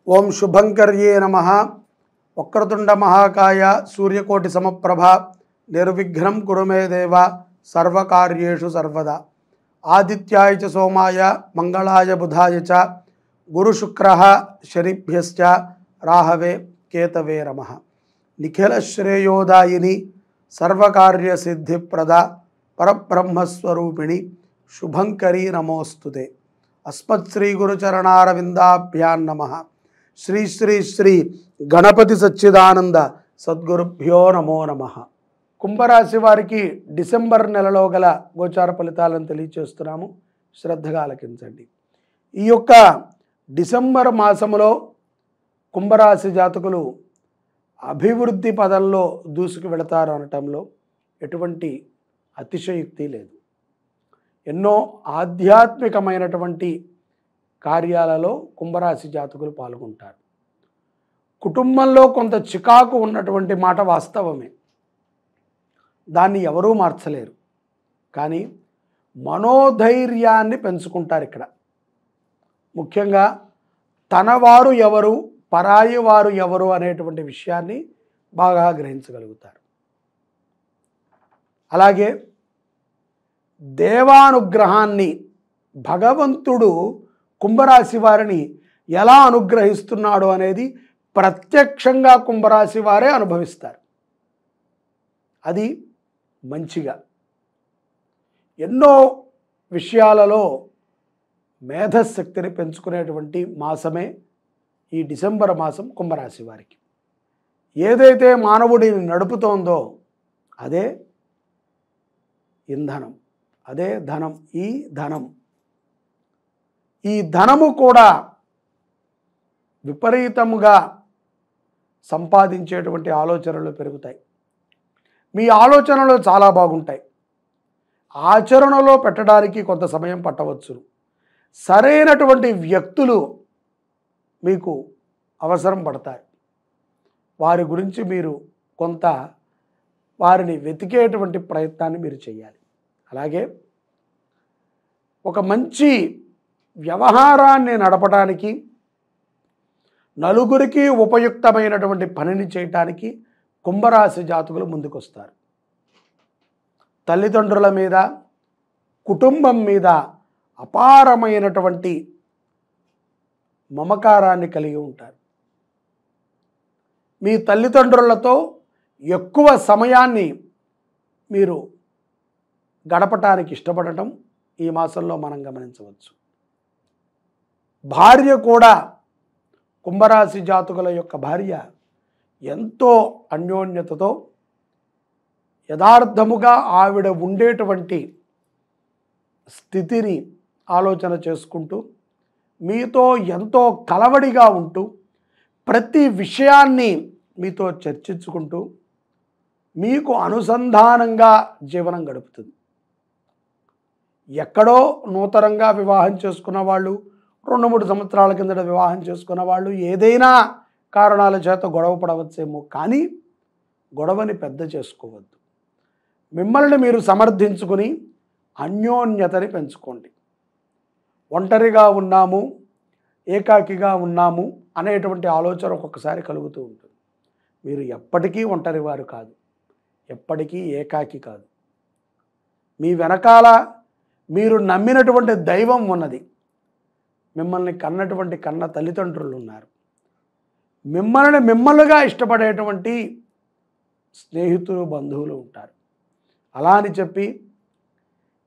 ఓం శుభంకర్యే నమః. వక్రతుండ మహాకాయ సూర్యకోటి సమప్రభ నిర్విఘ్నం కురు మే దేవ సర్వకార్యేషు సర్వదా. ఆదిత్యాయ చ సోమాయ మంగళాయ బుధాయ చ గురు శుక్ర శనిభ్యశ్చ రాహవే కేతవే నమః. నిఖిల శ్రేయోదాయిని సర్వకార్య సిద్ధిప్రద పరబ్రహ్మస్వరూపిణి శుభంకరీ నమోస్తుతే. అస్మత్ శ్రీ గురుచరణారవిందాభ్యాం నమః. శ్రీ శ్రీ శ్రీ గణపతి సచ్చిదానంద సద్గురుభ్యో నమో నమః. కుంభరాశి వారికి డిసెంబర్ నెలలో గల గోచార ఫలితాలను తెలియచేస్తున్నాము, శ్రద్ధగా ఆలకించండి. ఈ యొక్క డిసెంబర్ మాసములో కుంభరాశి జాతకులు అభివృద్ధి పదంలో దూసుకు వెళతారు అనటంలో ఎటువంటి అతిశయోక్తి లేదు. ఎన్నో ఆధ్యాత్మికమైనటువంటి కార్యాలలో కుంభరాశి జాతకులు పాల్గొంటారు. కుటుంబంలో కొంత చికాకు ఉన్నటువంటి మాట వాస్తవమే, దాన్ని ఎవరూ మార్చలేరు. కానీ మనోధైర్యాన్ని పెంచుకుంటారు. ఇక్కడ ముఖ్యంగా తనవారు ఎవరు పరాయి వారు ఎవరు అనేటువంటి విషయాన్ని బాగా గ్రహించగలుగుతారు. అలాగే దేవానుగ్రహాన్ని భగవంతుడు కుంభరాశి వారిని ఎలా అనుగ్రహిస్తున్నాడు అనేది ప్రత్యక్షంగా కుంభరాశి వారే అనుభవిస్తారు. అది మంచిగా ఎన్నో విషయాలలో మేధశక్తిని పెంచుకునేటువంటి మాసమే ఈ డిసెంబర్ మాసం కుంభరాశి వారికి. ఏదైతే మానవుడిని నడుపుతోందో అదే ఇంధనం, అదే ధనం. ఈ ధనము కూడా విపరీతముగా సంపాదించేటువంటి ఆలోచనలు పెరుగుతాయి. మీ ఆలోచనలు చాలా బాగుంటాయి, ఆచరణలో పెట్టడానికి కొంత సమయం పట్టవచ్చు. సరైనటువంటి వ్యక్తులు మీకు అవసరం పడతారు. వారి గురించి మీరు కొంత వారిని వెతికేటువంటి ప్రయత్నాన్ని మీరు చేయాలి. అలాగే ఒక మంచి వ్యవహారాన్ని నడపడానికి, నలుగురికి ఉపయుక్తమైనటువంటి పనిని చేయటానికి కుంభరాశి జాతకులు ముందుకొస్తారు. తల్లిదండ్రుల మీద, కుటుంబం మీద అపారమైనటువంటి మమకారాన్ని కలిగి ఉంటారు. మీ తల్లిదండ్రులతో ఎక్కువ సమయాన్ని మీరు గడపటానికి ఇష్టపడటం ఈ మాసంలో మనం గమనించవచ్చు. భార్య కూడా, కుంభరాశి జాతకుల యొక్క భార్య ఎంతో అన్యోన్యతతో యథార్థముగా ఆవిడ ఉండేటువంటి స్థితిని ఆలోచన చేసుకుంటూ, మీతో ఎంతో కలవడిగా ఉంటూ, ప్రతి విషయాన్ని మీతో చర్చించుకుంటూ మీకు అనుసంధానంగా జీవనం గడుపుతుంది. ఎక్కడో నూతనంగా వివాహం చేసుకున్న వాళ్ళు, 2-3 సంవత్సరాల కిందట వివాహం చేసుకున్న వాళ్ళు ఏదైనా కారణాల చేత గొడవ పడవచ్చేమో, కానీ గొడవని పెద్ద చేసుకోవద్దు. మిమ్మల్ని మీరు సమర్థించుకుని అన్యోన్యతని పెంచుకోండి. ఒంటరిగా ఉన్నాము, ఏకాకిగా ఉన్నాము అనేటువంటి ఆలోచన ఒక్కొక్కసారి కలుగుతూ ఉంటుంది. మీరు ఎప్పటికీ ఒంటరి వారు కాదు, ఎప్పటికీ ఏకాకి కాదు. మీ వెనకాల మీరు నమ్మినటువంటి దైవం ఉన్నది. మిమ్మల్ని కన్నటువంటి కన్న తల్లిదండ్రులు ఉన్నారు. మిమ్మల్నిగా ఇష్టపడేటువంటి స్నేహితులు, బంధువులు ఉంటారు. అలా అని చెప్పి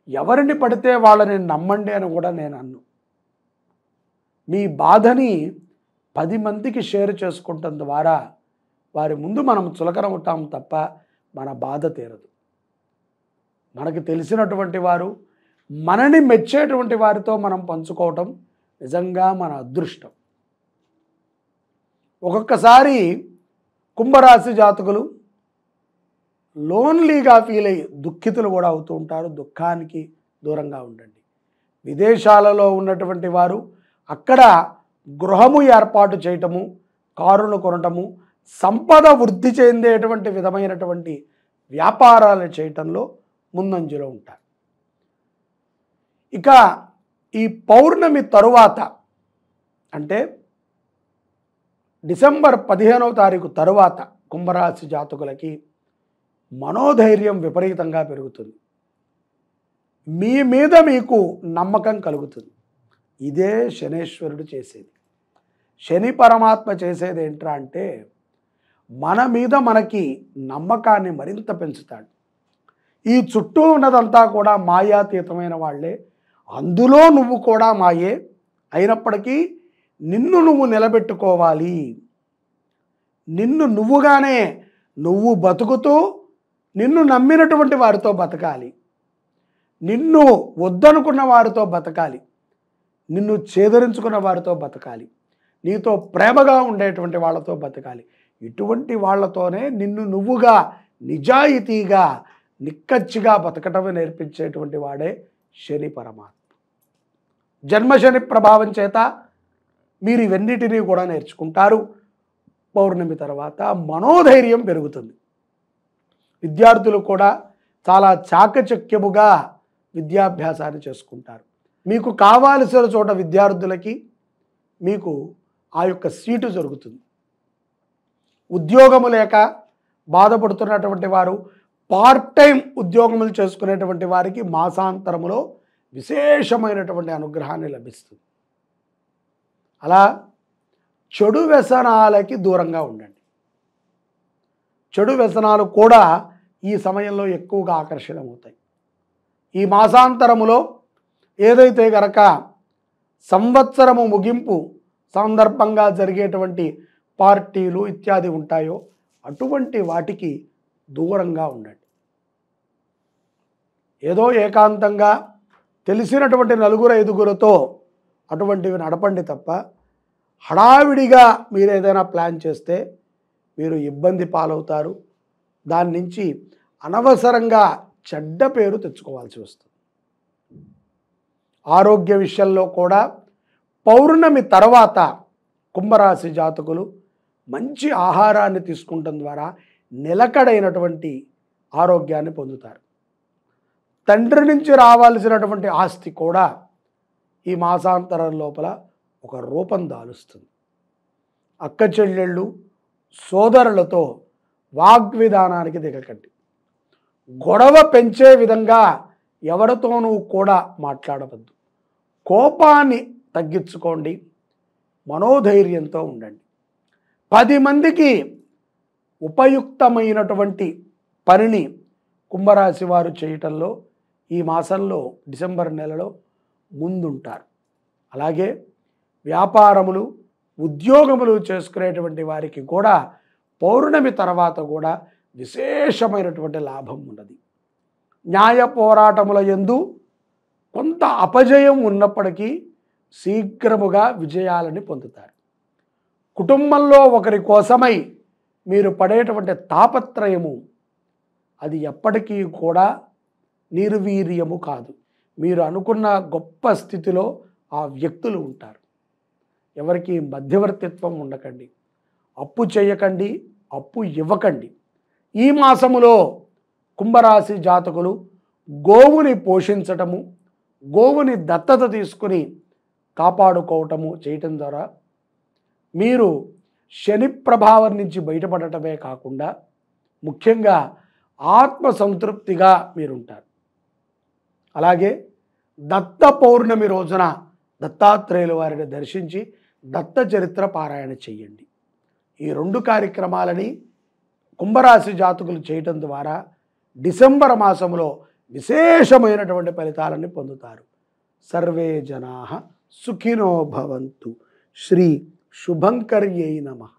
ఎవరిని పడితే వాళ్ళని నమ్మండి అని కూడా నేను అన్ను. మీ బాధని 10 మందికి షేర్ చేసుకుంటాం ద్వారా వారి ముందు మనం చులకన ఉంటాం తప్ప మన బాధ తీరదు. మనకి తెలిసినటువంటి వారు, మనని మెచ్చేటువంటి వారితో మనం పంచుకోవటం నిజంగా మన అదృష్టం. ఒక్కొక్కసారి కుంభరాశి జాతకులు లోన్లీగా ఫీల్ అయ్యి దుఃఖితులు కూడా అవుతూ ఉంటారు. దుఃఖానికి దూరంగా ఉండండి. విదేశాలలో ఉన్నటువంటి వారు అక్కడ గృహము ఏర్పాటు చేయటము, కారును కొనటము, సంపద వృద్ధి చెందేటువంటి విధమైనటువంటి వ్యాపారాలు చేయటంలో ముందంజలో ఉంటారు. ఇక ఈ పౌర్ణమి తరువాత అంటే డిసెంబర్ 15వ తారీఖు తరువాత కుంభరాశి జాతకులకి మనోధైర్యం విపరీతంగా పెరుగుతుంది. మీ మీద మీకు నమ్మకం కలుగుతుంది. ఇదే శనేశ్వరుడు చేసేది. శని పరమాత్మ చేసేది ఏంట్రా అంటే మన మీద మనకి నమ్మకాన్ని మరింత పెంచుతాడు. ఈ చుట్టూ ఉన్నదంతా కూడా మాయాతీతమైన వాళ్ళే, అందులో నువ్వు కూడా మాయే అయినప్పటికీ నిన్ను నువ్వు నిలబెట్టుకోవాలి. నిన్ను నువ్వుగానే నువ్వు బతుకుతూ నిన్ను నమ్మినటువంటి వారితో బతకాలి, నిన్ను వద్దనుకున్న వారితో బతకాలి, నిన్ను చేదరించుకున్న వారితో బతకాలి, నీతో ప్రేమగా ఉండేటువంటి వాళ్ళతో బతకాలి. ఇటువంటి వాళ్ళతోనే నిన్ను నువ్వుగా నిజాయితీగా నిక్కచ్చిగా బతకటమే నేర్పించేటువంటి వాడే శని పరమాత్మ. జన్మశని ప్రభావం చేత మీరు ఇవన్నిటినీ కూడా నేర్చుకుంటారు. పౌర్ణమి తర్వాత మనోధైర్యం పెరుగుతుంది. విద్యార్థులు కూడా చాలా చాకచక్యముగా విద్యాభ్యాసాన్ని చేసుకుంటారు. మీకు కావాల్సిన చోట విద్యార్థులకి మీకు ఆ యొక్క సీటు జరుగుతుంది. ఉద్యోగము లేక బాధపడుతున్నటువంటి వారు, పార్ట్ టైం ఉద్యోగములు చేసుకునేటువంటి వారికి మాసాంతరములో విశేషమైనటువంటి అనుగ్రహాన్ని లభిస్తుంది. అలా చెడు వ్యసనాలకి దూరంగా ఉండండి. చెడు వ్యసనాలు కూడా ఈ సమయంలో ఎక్కువగా ఆకర్షణమవుతాయి. ఈ మాసాంతరములో ఏదైతే గనక సంవత్సరము ముగింపు సందర్భంగా జరిగేటువంటి పార్టీలు ఇత్యాది ఉంటాయో అటువంటి వాటికి దూరంగా ఉండండి. ఏదో ఏకాంతంగా తెలిసినటువంటి 4-5 అటువంటివి నడపండి తప్ప హడావిడిగా మీరు ఏదైనా ప్లాన్ చేస్తే మీరు ఇబ్బంది పాలవుతారు. దాని నుంచి అనవసరంగా చెడ్డ పేరు తెచ్చుకోవాల్సి వస్తుంది. ఆరోగ్య విషయంలో కూడా పౌర్ణమి తర్వాత కుంభరాశి జాతకులు మంచి ఆహారాన్ని తీసుకుంటం ద్వారా నిలకడైనటువంటి ఆరోగ్యాన్ని పొందుతారు. తండ్రి నుంచి రావాల్సినటువంటి ఆస్తి కూడా ఈ మాసాంతరం లోపల ఒక రూపం దాలుస్తుంది. అక్క చెల్లెళ్ళు సోదరులతో వాగ్విధానానికి దిగకండి. గొడవ పెంచే విధంగా ఎవరితోనూ కూడా మాట్లాడవద్దు. కోపాన్ని తగ్గించుకోండి. మనోధైర్యంతో ఉండండి. 10 మందికి ఉపయుక్తమైనటువంటి పనిని కుంభరాశి వారు చేయటంలో ఈ మాసంలో డిసెంబర్ నెలలో ముందుంటారు. అలాగే వ్యాపారములు ఉద్యోగములు చేసుకునేటువంటి వారికి కూడా పౌర్ణమి తర్వాత కూడా విశేషమైనటువంటి లాభం ఉన్నది. న్యాయ పోరాటముల యందు కొంత అపజయం ఉన్నప్పటికీ శీఘ్రముగా విజయాలని పొందుతారు. కుటుంబంలో ఒకరి కోసమై మీరు పడేటువంటి తాపత్రయము అది ఎప్పటికీ కూడా నిర్వీర్యము కాదు. మీరు అనుకున్న గొప్ప స్థితిలో ఆ వ్యక్తులు ఉంటారు. ఎవరికి మధ్యవర్తిత్వం ఉండకండి, అప్పు చేయకండి, అప్పు ఇవ్వకండి. ఈ మాసములో కుంభరాశి జాతకులు గోవుని పోషించటము, గోవుని దత్తత తీసుకుని కాపాడుకోవటము చేయటం ద్వారా మీరు శని ప్రభావం నుంచి బయటపడటమే కాకుండా ముఖ్యంగా ఆత్మసంతృప్తిగా మీరుంటారు. అలాగే దత్త పౌర్ణమి రోజున దత్తాత్రేయుల వారిని దర్శించి దత్త చరిత్ర పారాయణ చేయండి. ఈ 2 కార్యక్రమాలని కుంభరాశి జాతకులు చేయటం ద్వారా డిసెంబర్ మాసంలో విశేషమైనటువంటి ఫలితాలను పొందుతారు. సర్వే జనాః సుఖినో భవంతు. శ్రీ శుభంకర్యై నమః.